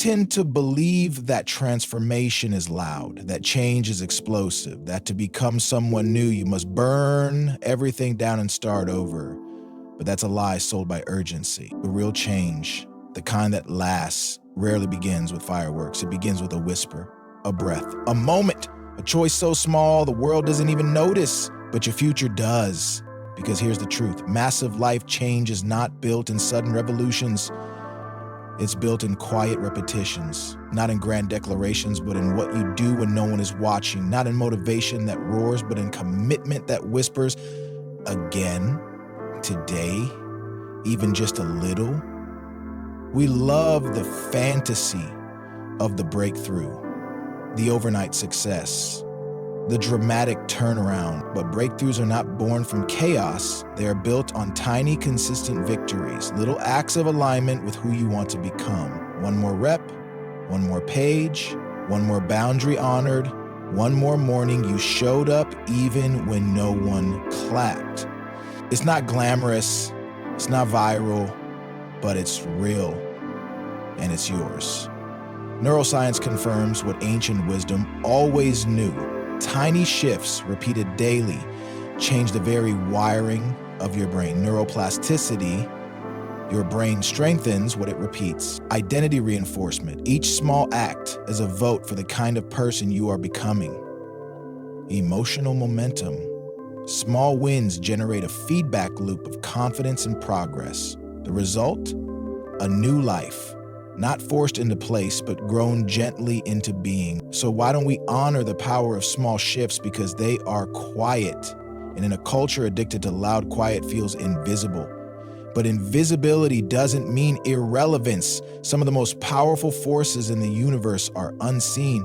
tend to believe that transformation is loud, that change is explosive, that to become someone new, you must burn everything down and start over. But that's a lie sold by urgency. The real change, the kind that lasts, rarely begins with fireworks. It begins with a whisper, a breath, a moment, a choice so small the world doesn't even notice, but your future does. Because here's the truth, massive life change is not built in sudden revolutions. It's built in quiet repetitions, not in grand declarations, but in what you do when no one is watching, not in motivation that roars, but in commitment that whispers, again, today, even just a little. We love the fantasy of the breakthrough, the overnight success, the dramatic turnaround, but breakthroughs are not born from chaos. They are built on tiny, consistent victories, little acts of alignment with who you want to become. One more rep, one more page, one more boundary honored, one more morning you showed up even when no one clapped. It's not glamorous, it's not viral, but it's real, and it's yours. Neuroscience confirms what ancient wisdom always knew. Tiny shifts repeated daily change the very wiring of your brain. Neuroplasticity, your brain strengthens what it repeats. Identity reinforcement, each small act is a vote for the kind of person you are becoming. Emotional momentum, small wins generate a feedback loop of confidence and progress. The result? A new life. Not forced into place, but grown gently into being. So why don't we honor the power of small shifts? Because they are quiet. And in a culture addicted to loud, quiet feels invisible. But invisibility doesn't mean irrelevance. Some of the most powerful forces in the universe are unseen.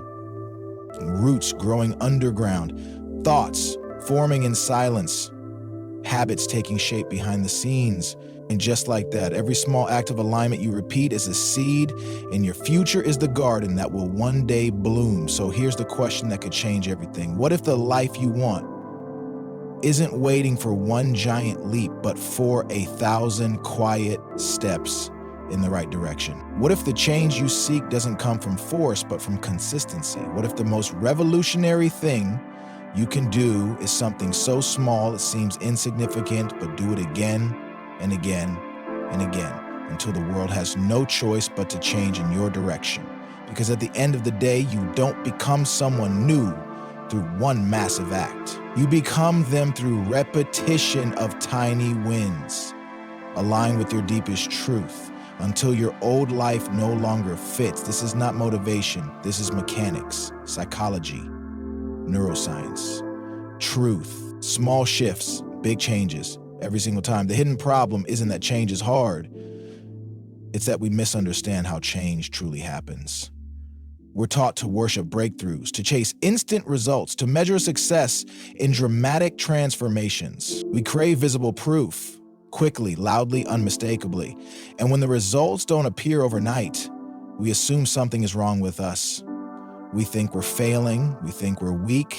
Roots growing underground, thoughts forming in silence, habits taking shape behind the scenes. And just like that, every small act of alignment you repeat is a seed, and your future is the garden that will one day bloom. So here's the question that could change everything. What if the life you want isn't waiting for one giant leap, but for 1,000 quiet steps in the right direction? What if the change you seek doesn't come from force, but from consistency? What if the most revolutionary thing you can do is something so small it seems insignificant, but do it again and again and again until the world has no choice but to change in your direction? Because at the end of the day, you don't become someone new through one massive act. You become them through repetition of tiny wins. Align with your deepest truth until your old life no longer fits. This is not motivation. This is mechanics, psychology, neuroscience, truth, small shifts, big changes. Every single time. The hidden problem isn't that change is hard. It's that we misunderstand how change truly happens. We're taught to worship breakthroughs, to chase instant results, to measure success in dramatic transformations. We crave visible proof, quickly, loudly, unmistakably. And when the results don't appear overnight, we assume something is wrong with us. We think we're failing, we think we're weak,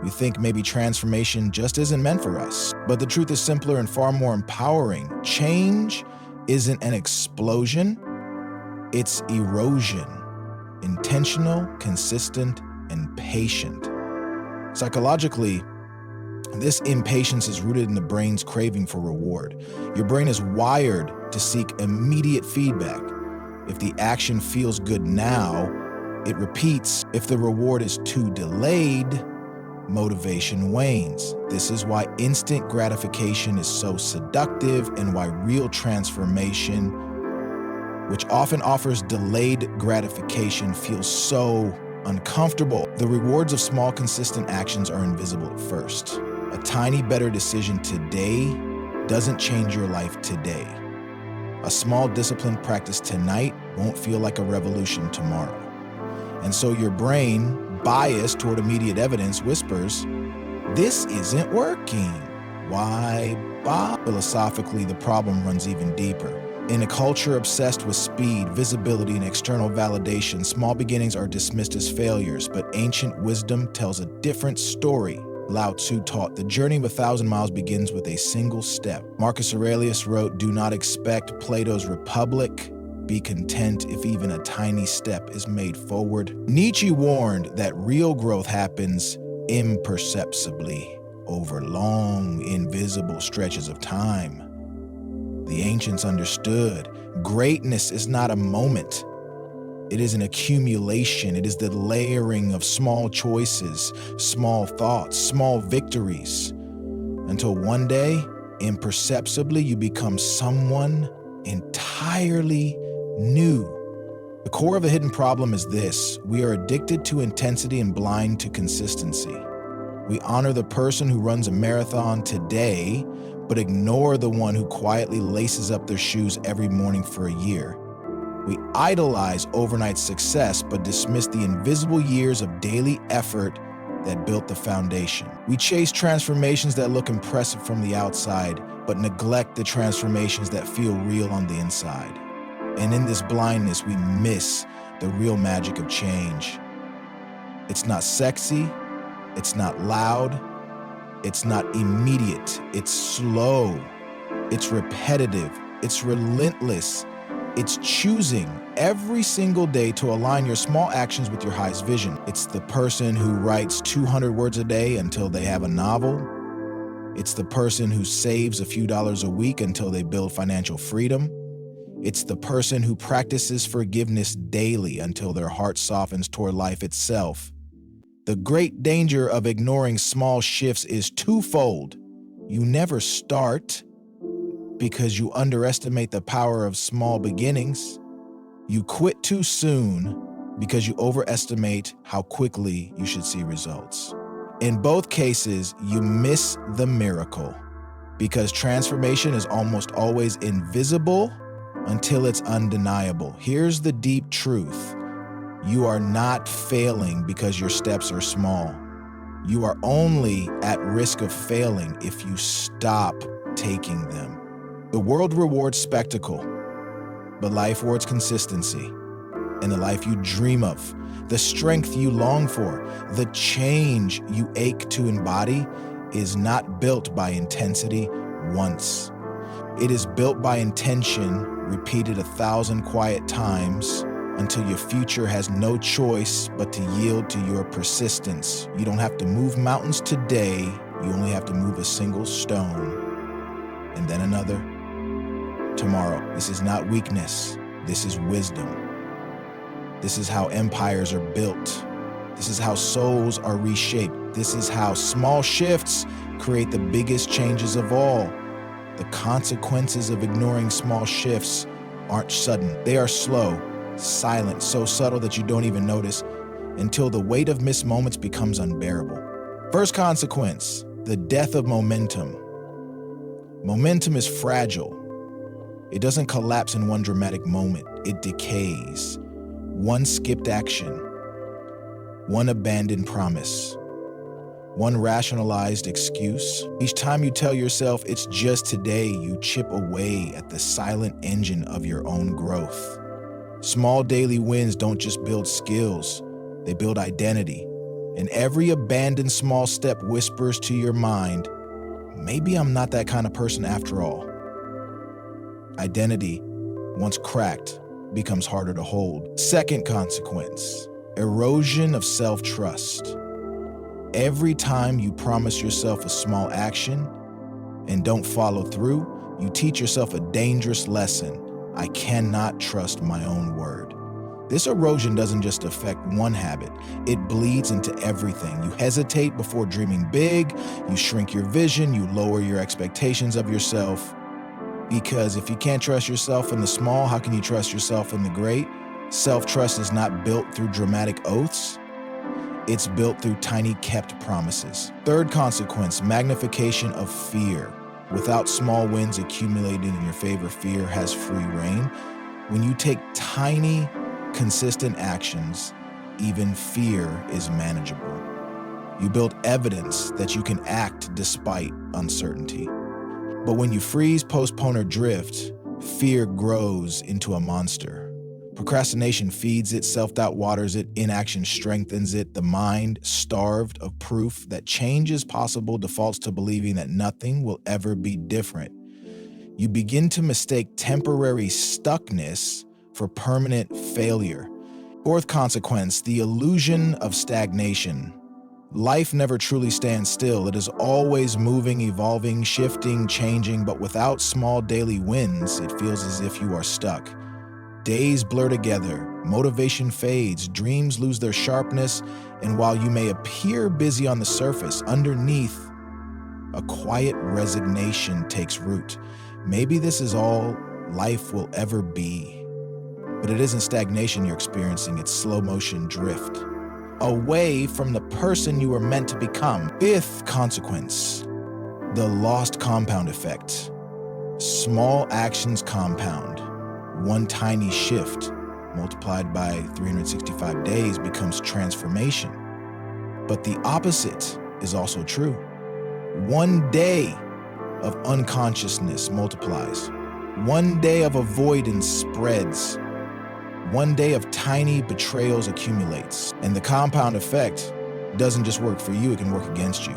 we think maybe transformation just isn't meant for us. But the truth is simpler and far more empowering. Change isn't an explosion, it's erosion. Intentional, consistent, and patient. Psychologically, this impatience is rooted in the brain's craving for reward. Your brain is wired to seek immediate feedback. If the action feels good now, it repeats. If the reward is too delayed, motivation wanes. This is why instant gratification is so seductive and why real transformation, which often offers delayed gratification, feels so uncomfortable. The rewards of small, consistent actions are invisible at first. A tiny, better decision today doesn't change your life today. A small, disciplined practice tonight won't feel like a revolution tomorrow. And so your brain, biased toward immediate evidence, whispers, "This isn't working." Why, Bob? Philosophically, the problem runs even deeper. In a culture obsessed with speed, visibility, and external validation, small beginnings are dismissed as failures, but ancient wisdom tells a different story. Lao Tzu taught, "The journey of 1,000 miles begins with a single step." Marcus Aurelius wrote, "Do not expect Plato's Republic Be content if even a tiny step is made forward. Nietzsche warned that real growth happens imperceptibly over long, invisible stretches of time. The ancients understood greatness is not a moment. It is an accumulation. It is the layering of small choices, small thoughts, small victories, until one day, imperceptibly, you become someone entirely new. The core of a hidden problem is this: we are addicted to intensity and blind to consistency. We honor the person who runs a marathon today, but ignore the one who quietly laces up their shoes every morning for a year. We idolize overnight success, but dismiss the invisible years of daily effort that built the foundation. We chase transformations that look impressive from the outside, but neglect the transformations that feel real on the inside. And in this blindness, we miss the real magic of change. It's not sexy, it's not loud, it's not immediate, it's slow, it's repetitive, it's relentless. It's choosing every single day to align your small actions with your highest vision. It's the person who writes 200 words a day until they have a novel. It's the person who saves a few dollars a week until they build financial freedom. It's the person who practices forgiveness daily until their heart softens toward life itself. The great danger of ignoring small shifts is twofold. You never start because you underestimate the power of small beginnings. You quit too soon because you overestimate how quickly you should see results. In both cases, you miss the miracle because transformation is almost always invisible until it's undeniable. Here's the deep truth: you are not failing because your steps are small. You are only at risk of failing if you stop taking them. The world rewards spectacle, but life rewards consistency. And the life you dream of, the strength you long for, the change you ache to embody is not built by intensity once. It is built by intention, repeated 1,000 quiet times until your future has no choice but to yield to your persistence. You don't have to move mountains today. You only have to move a single stone, and then another. Tomorrow. This is not weakness. This is wisdom. This is how empires are built. This is how souls are reshaped. This is how small shifts create the biggest changes of all. The consequences of ignoring small shifts aren't sudden. They are slow, silent, so subtle that you don't even notice until the weight of missed moments becomes unbearable. First consequence: the death of momentum. Momentum is fragile. It doesn't collapse in one dramatic moment. It decays. One skipped action, one abandoned promise, one rationalized excuse. Each time you tell yourself it's just today, you chip away at the silent engine of your own growth. Small daily wins don't just build skills, they build identity. And every abandoned small step whispers to your mind, maybe I'm not that kind of person after all. Identity, once cracked, becomes harder to hold. Second consequence: erosion of self-trust. Every time you promise yourself a small action and don't follow through, you teach yourself a dangerous lesson: I cannot trust my own word. This erosion doesn't just affect one habit, it bleeds into everything. You hesitate before dreaming big, you shrink your vision, you lower your expectations of yourself. Because if you can't trust yourself in the small, how can you trust yourself in the great? Self-trust is not built through dramatic oaths. It's built through tiny kept promises. Third consequence: magnification of fear. Without small wins accumulated in your favor, fear has free reign. When you take tiny, consistent actions, even fear is manageable. You build evidence that you can act despite uncertainty. But when you freeze, postpone, or drift, fear grows into a monster. Procrastination feeds it, self-doubt waters it, inaction strengthens it. The mind, starved of proof that change is possible, defaults to believing that nothing will ever be different. You begin to mistake temporary stuckness for permanent failure. Fourth consequence, the illusion of stagnation. Life never truly stands still. It is always moving, evolving, shifting, changing, but without small daily wins, it feels as if you are stuck. Days blur together, motivation fades, dreams lose their sharpness, and while you may appear busy on the surface, underneath, a quiet resignation takes root. Maybe this is all life will ever be. But it isn't stagnation you're experiencing, it's slow motion drift. Away from the person you were meant to become. Fifth consequence, the lost compound effect. Small actions compound. One tiny shift multiplied by 365 days becomes transformation. But the opposite is also true. One day of unconsciousness multiplies. One day of avoidance spreads. One day of tiny betrayals accumulates. And the compound effect doesn't just work for you, it can work against you.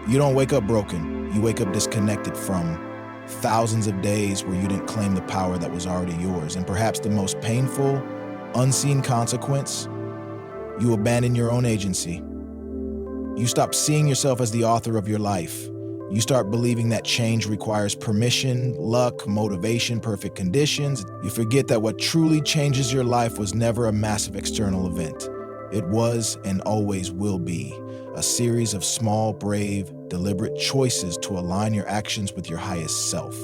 You don't wake up broken. You wake up disconnected from thousands of days where you didn't claim the power that was already yours. And perhaps the most painful, unseen consequence, you abandon your own agency. You stop seeing yourself as the author of your life. You start believing that change requires permission, luck, motivation, perfect conditions. You forget that what truly changes your life was never a massive external event. It was and always will be a series of small, brave, deliberate choices to align your actions with your highest self.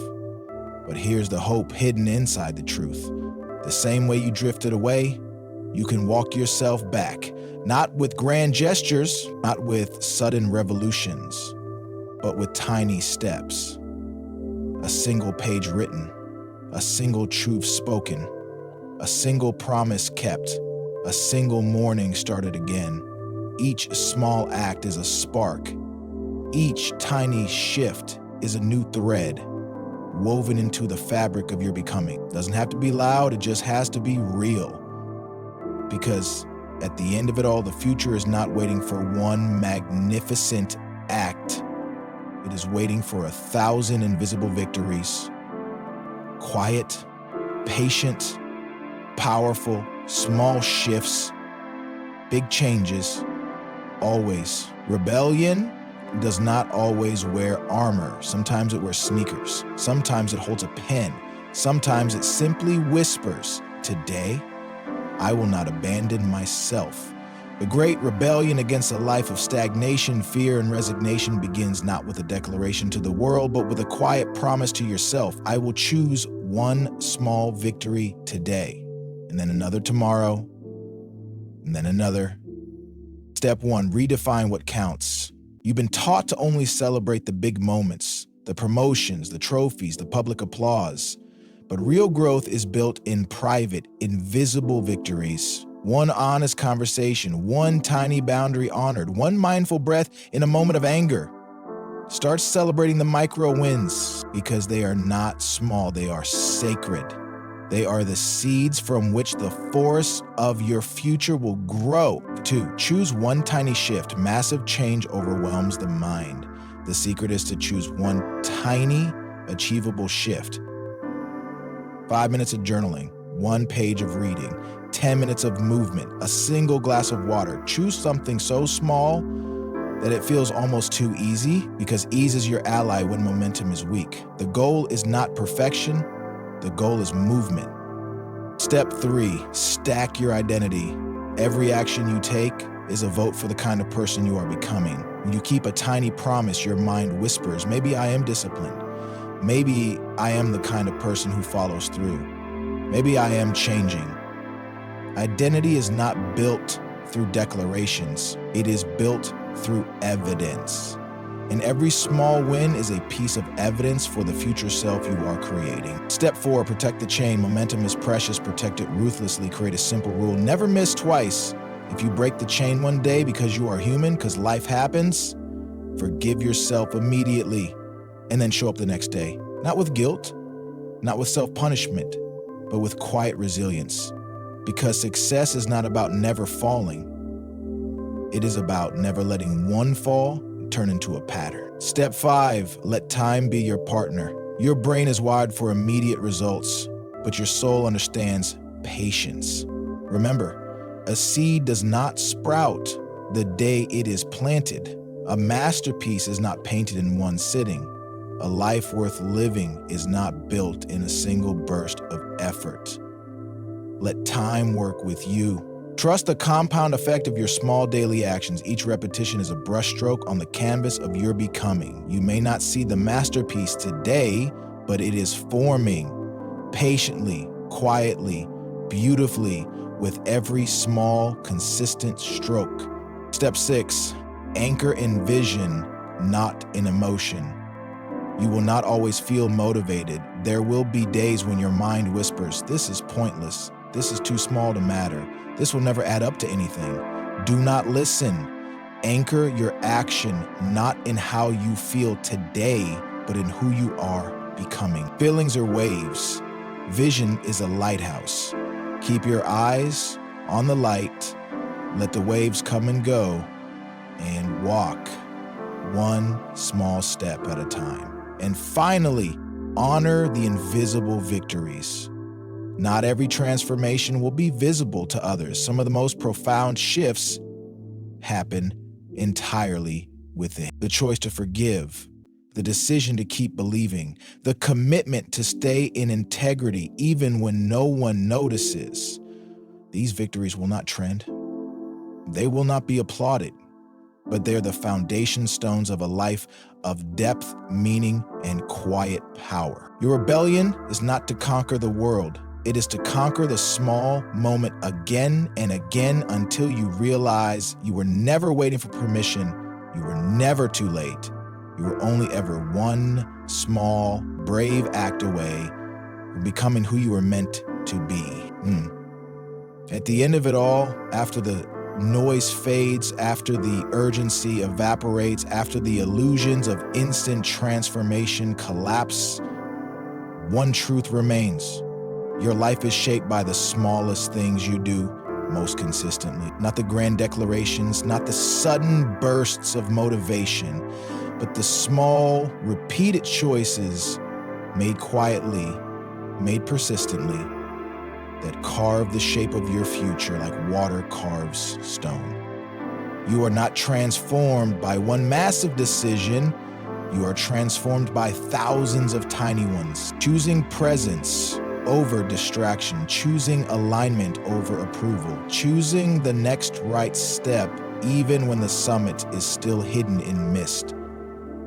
But here's the hope hidden inside the truth. The same way you drifted away, you can walk yourself back, not with grand gestures, not with sudden revolutions, but with tiny steps. A single page written, a single truth spoken, a single promise kept, a single morning started again. Each small act is a spark. Each tiny shift is a new thread woven into the fabric of your becoming. Doesn't have to be loud, it just has to be real. Because at the end of it all, the future is not waiting for one magnificent act. It is waiting for 1,000 invisible victories. Quiet, patient, powerful, small shifts, big changes, always. Rebellion does not always wear armor. Sometimes it wears sneakers. Sometimes it holds a pen. Sometimes it simply whispers, "Today, I will not abandon myself." The great rebellion against a life of stagnation, fear, and resignation begins not with a declaration to the world, but with a quiet promise to yourself. I will choose one small victory today, and then another tomorrow, and then another. Step 1, redefine what counts. You've been taught to only celebrate the big moments, the promotions, the trophies, the public applause. But real growth is built in private, invisible victories. One honest conversation, one tiny boundary honored, one mindful breath in a moment of anger. Start celebrating the micro wins because they are not small, they are sacred. They are the seeds from which the forest of your future will grow. 2, choose one tiny shift. Massive change overwhelms the mind. The secret is to choose one tiny, achievable shift. 5 minutes of journaling, 1 page of reading, 10 minutes of movement, a single glass of water. Choose something so small that it feels almost too easy, because ease is your ally when momentum is weak. The goal is not perfection, the goal is movement. Step 3, stack your identity. Every action you take is a vote for the kind of person you are becoming. When you keep a tiny promise, your mind whispers, maybe I am disciplined. Maybe I am the kind of person who follows through. Maybe I am changing. Identity is not built through declarations. It is built through evidence. And every small win is a piece of evidence for the future self you are creating. Step 4, protect the chain. Momentum is precious. Protect it ruthlessly. Create a simple rule. Never miss twice. If you break the chain one day because you are human, because life happens, forgive yourself immediately and then show up the next day. Not with guilt, not with self-punishment, but with quiet resilience. Because success is not about never falling. It is about never letting one fall turn into a pattern. Step 5, let time be your partner. Your brain is wired for immediate results. but your soul understands patience. Remember, a seed does not sprout the day it is planted. A masterpiece is not painted in one sitting. A life worth living is not built in a single burst of effort. Let time work with you. Trust the compound effect of your small daily actions. Each repetition is a brushstroke on the canvas of your becoming. You may not see the masterpiece today, but it is forming patiently, quietly, beautifully, with every small, consistent stroke. Step 6, anchor in vision, not in emotion. You will not always feel motivated. There will be days when your mind whispers, "This is pointless. This is too small to matter. This will never add up to anything." Do not listen. Anchor your action not in how you feel today, but in who you are becoming. Feelings are waves. Vision is a lighthouse. Keep your eyes on the light. Let the waves come and go, and walk one small step at a time. And finally, honor the invisible victories. Not every transformation will be visible to others. Some of the most profound shifts happen entirely within. The choice to forgive, the decision to keep believing, the commitment to stay in integrity even when no one notices. These victories will not trend. They will not be applauded, but they're the foundation stones of a life of depth, meaning, and quiet power. Your rebellion is not to conquer the world. It is to conquer the small moment again and again until you realize you were never waiting for permission. You were never too late. You were only ever one small, brave act away from becoming who you were meant to be. At the end of it all, after the noise fades, after the urgency evaporates, after the illusions of instant transformation collapse, one truth remains. Your life is shaped by the smallest things you do most consistently. Not the grand declarations, not the sudden bursts of motivation, but the small, repeated choices made quietly, made persistently, that carve the shape of your future like water carves stone. You are not transformed by one massive decision. You are transformed by thousands of tiny ones. Choosing presence over distraction, choosing alignment over approval, choosing the next right step even when the summit is still hidden in mist.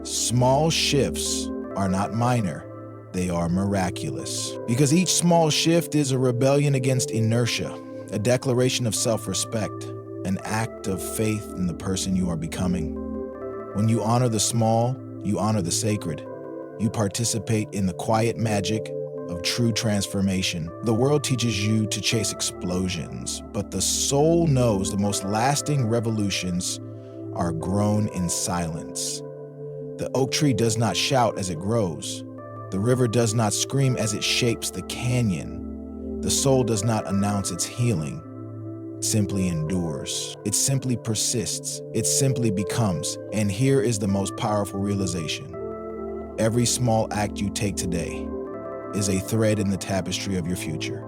Small shifts are not minor. They are miraculous. Because each small shift is a rebellion against inertia, a declaration of self-respect, an act of faith in the person you are becoming. When you honor the small, you honor the sacred. You participate in the quiet magic of true transformation. The world teaches you to chase explosions, but the soul knows the most lasting revolutions are grown in silence. The oak tree does not shout as it grows. The river does not scream as it shapes the canyon. The soul does not announce its healing. It simply endures. It simply persists. It simply becomes. And here is the most powerful realization. Every small act you take today is a thread in the tapestry of your future.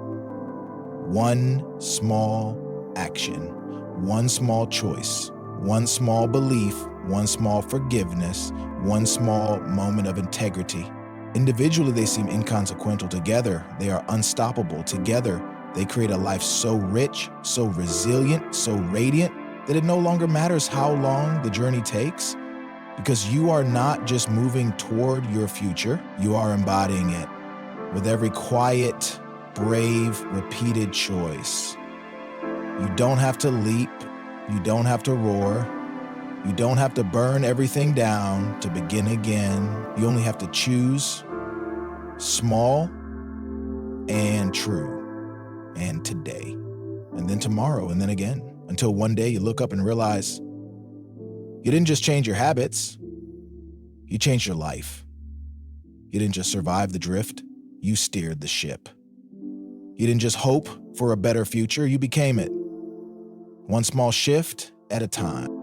One small action, one small choice, one small belief, one small forgiveness, one small moment of integrity. Individually, they seem inconsequential. Together, they are unstoppable. Together, they create a life so rich, so resilient, so radiant that it no longer matters how long the journey takes, because you are not just moving toward your future, you are embodying it with every quiet, brave, repeated choice. You don't have to leap. You don't have to roar. You don't have to burn everything down to begin again. You only have to choose small and true, and today, and then tomorrow, and then again, until one day you look up and realize you didn't just change your habits, you changed your life. You didn't just survive the drift, you steered the ship. You didn't just hope for a better future, you became it. One small shift at a time.